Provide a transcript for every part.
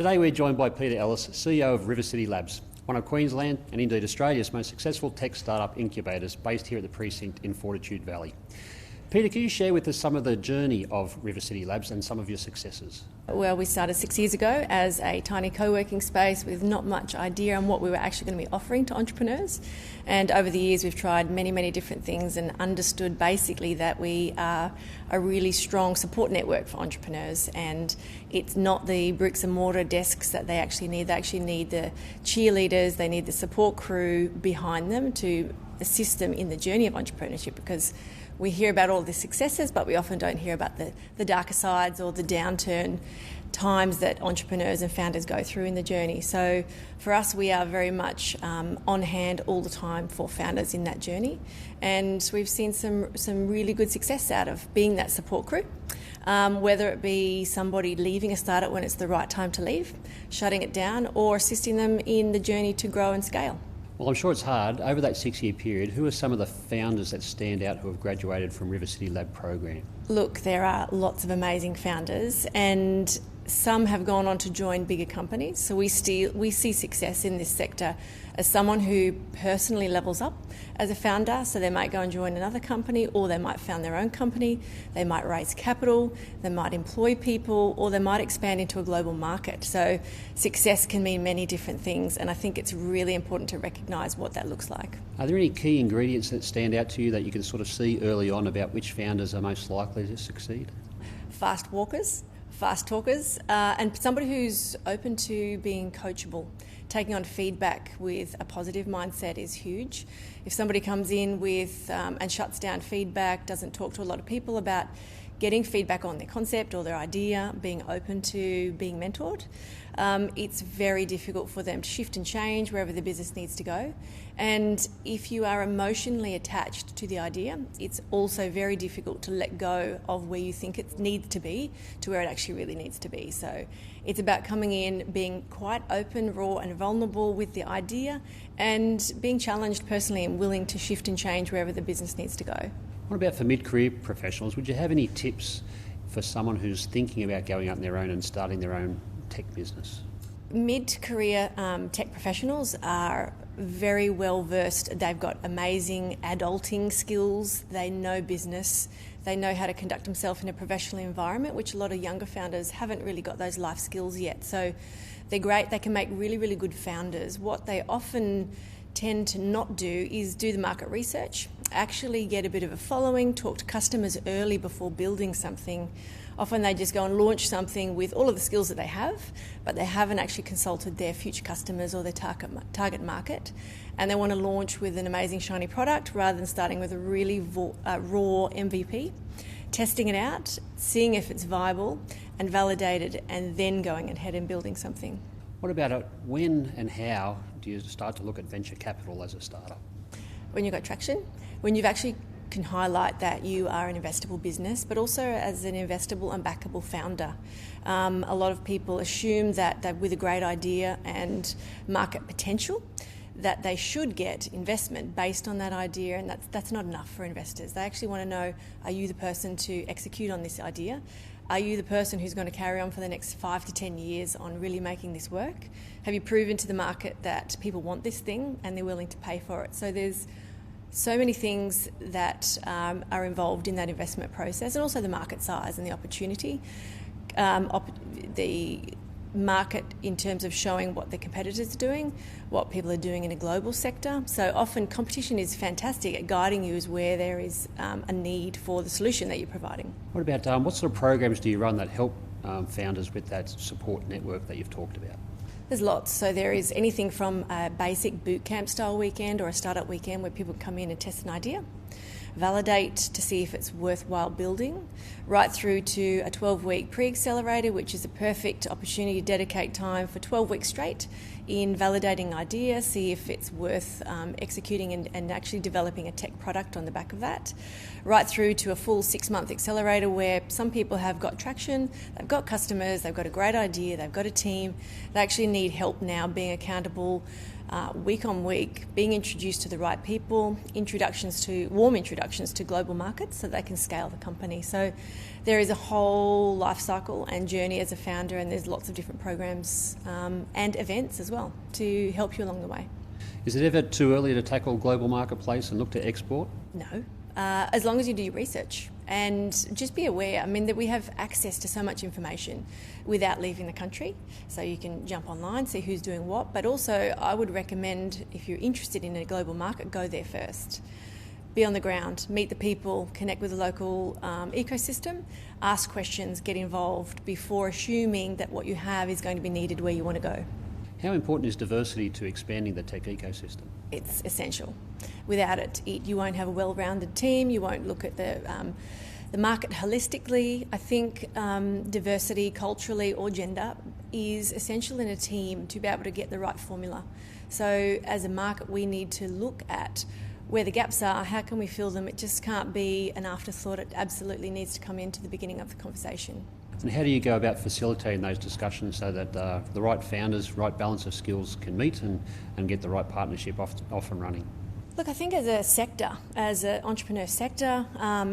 Today we're joined by Peter Ellis, CEO of River City Labs, one of Queensland and indeed Australia's most successful tech startup incubators based here at the precinct in Fortitude Valley. Peter, can you share with us some of the journey of River City Labs and some of your successes? Well, we started 6 years ago as a tiny co-working space with not much idea on what we were actually going to be offering to entrepreneurs. And over the years, we've tried many different things and understood basically that we are a really strong support network for entrepreneurs. And it's not the bricks and mortar desks that they actually need. They actually need the cheerleaders, they need the support crew behind them to assist them in the journey of entrepreneurship, because we hear about all the successes, but we often don't hear about the darker sides or the downturn times that entrepreneurs and founders go through in the journey. So for us, we are very much on hand all the time for founders in that journey. And we've seen some really good success out of being that support crew. Whether it be somebody leaving a startup when it's the right time to leave, shutting it down, or assisting them in the journey to grow and scale. Well, I'm sure it's hard. Over that 6-year period, who are some of the founders that stand out who have graduated from River City Lab program? Look, there are lots of amazing founders, and some have gone on to join bigger companies. So we see success in this sector as someone who personally levels up as a founder. So they might go and join another company, or they might found their own company. They might raise capital, they might employ people, or they might expand into a global market. So success can mean many different things, and I think it's really important to recognise what that looks like. Are there any key ingredients that stand out to you that you can sort of see early on about which founders are most likely to succeed? Fast walkers, fast talkers, and somebody who's open to being coachable. Taking on feedback with a positive mindset is huge. If somebody comes in with and shuts down feedback, doesn't talk to a lot of people about getting feedback on their concept or their idea, being open to being mentored, it's very difficult for them to shift and change wherever the business needs to go. And if you are emotionally attached to the idea, it's also very difficult to let go of where you think it needs to be to where it actually really needs to be. So it's about coming in, being quite open, raw and vulnerable with the idea, and being challenged personally and willing to shift and change wherever the business needs to go. What about for mid-career professionals? Would you have any tips for someone who's thinking about going out on their own and starting their own tech business? Mid-career tech professionals are very well versed. They've got amazing adulting skills. They know business. They know how to conduct themselves in a professional environment, which a lot of younger founders haven't really got those life skills yet. So they're great. They can make really good founders. What they often tend to not do is do the market research, actually get a bit of a following, talk to customers early before building something. Often they just go and launch something with all of the skills that they have, but they haven't actually consulted their future customers or their target market. And they want to launch with an amazing shiny product rather than starting with a really raw MVP, testing it out, seeing if it's viable and validated, and then going ahead and building something. What about when and how do you start to look at venture capital as a startup? When you've got traction, when you've actually can highlight that you are an investable business, but also as an investable and backable founder. A lot of people assume that with a great idea and market potential, that they should get investment based on that idea, and that's not enough for investors. They actually want to know, are you the person to execute on this idea? Are you the person who's going to carry on for the next 5 to 10 years on really making this work? Have you proven to the market that people want this thing and they're willing to pay for it? So there's so many things that are involved in that investment process, and also the market size and the opportunity. The market in terms of showing what the competitors are doing, what people are doing in a global sector. So often competition is fantastic at guiding you as where there is a need for the solution that you're providing. What about what sort of programs do you run that help founders with that support network that you've talked about? There's lots. So there is anything from a basic boot camp style weekend or a startup weekend where people come in and test an idea, validate to see if it's worthwhile building, right through to a 12-week pre-accelerator, which is a perfect opportunity to dedicate time for 12 weeks straight in validating ideas, see if it's worth executing and actually developing a tech product on the back of that, right through to a full 6-month accelerator where some people have got traction, they've got customers, they've got a great idea, they've got a team, they actually need help now being accountable week on week, being introduced to the right people, warm introductions to global markets so they can scale the company. So there is a whole life cycle and journey as a founder, and there's lots of different programs and events as well to help you along the way. Is it ever too early to tackle global marketplace and look to export? No, as long as you do your research. And just be aware, that we have access to so much information without leaving the country. So you can jump online, see who's doing what. But also, I would recommend, if you're interested in a global market, go there first. Be on the ground, meet the people, connect with the local ecosystem, ask questions, get involved before assuming that what you have is going to be needed where you want to go. How important is diversity to expanding the tech ecosystem? It's essential. Without it, you won't have a well-rounded team, you won't look at the market holistically. I think diversity, culturally or gender, is essential in a team to be able to get the right formula. So as a market, we need to look at where the gaps are, how can we fill them. It just can't be an afterthought, it absolutely needs to come into the beginning of the conversation. And how do you go about facilitating those discussions so that the right founders, right balance of skills can meet and get the right partnership off and running? Look, I think as a sector, as an entrepreneur sector,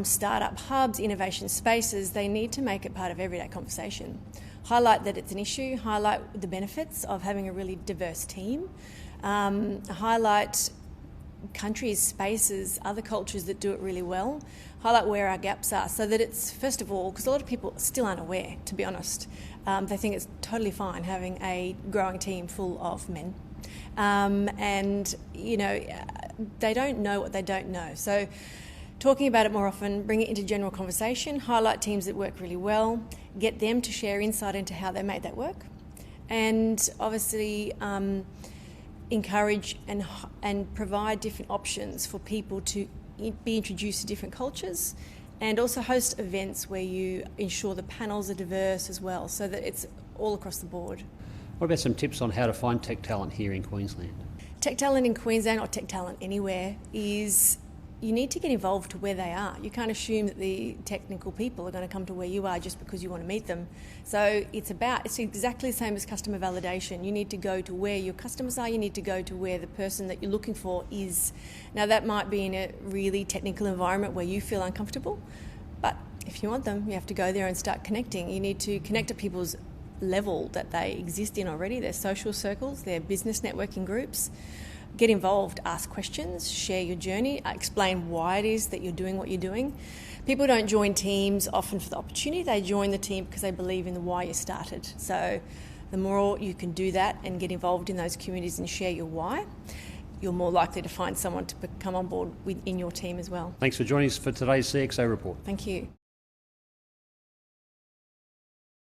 startup hubs, innovation spaces, they need to make it part of everyday conversation. Highlight that it's an issue, highlight the benefits of having a really diverse team, highlight countries, spaces, other cultures that do it really well, highlight where our gaps are so that it's, first of all, because a lot of people still aren't aware, to be honest. They think it's totally fine having a growing team full of men. And, they don't know what they don't know. So talking about it more often, bring it into general conversation, highlight teams that work really well, get them to share insight into how they make that work, and obviously encourage and provide different options for people to be introduced to different cultures, and also host events where you ensure the panels are diverse as well, so that it's all across the board. What about some tips on how to find tech talent here in Queensland? Tech talent in Queensland, or tech talent anywhere, is you need to get involved to where they are. You can't assume that the technical people are going to come to where you are just because you want to meet them. So it's exactly the same as customer validation. You need to go to where your customers are, you need to go to where the person that you're looking for is. Now that might be in a really technical environment where you feel uncomfortable, but if you want them, you have to go there and start connecting. You need to connect to people's level that they exist in already, their social circles, their business networking groups. Get involved, ask questions, share your journey, explain why it is that you're doing what you're doing. People don't join teams often for the opportunity, they join the team because they believe in the why you started. So the more you can do that and get involved in those communities and share your why, you're more likely to find someone to come on board in your team as well. Thanks for joining us for today's CXO report. Thank you.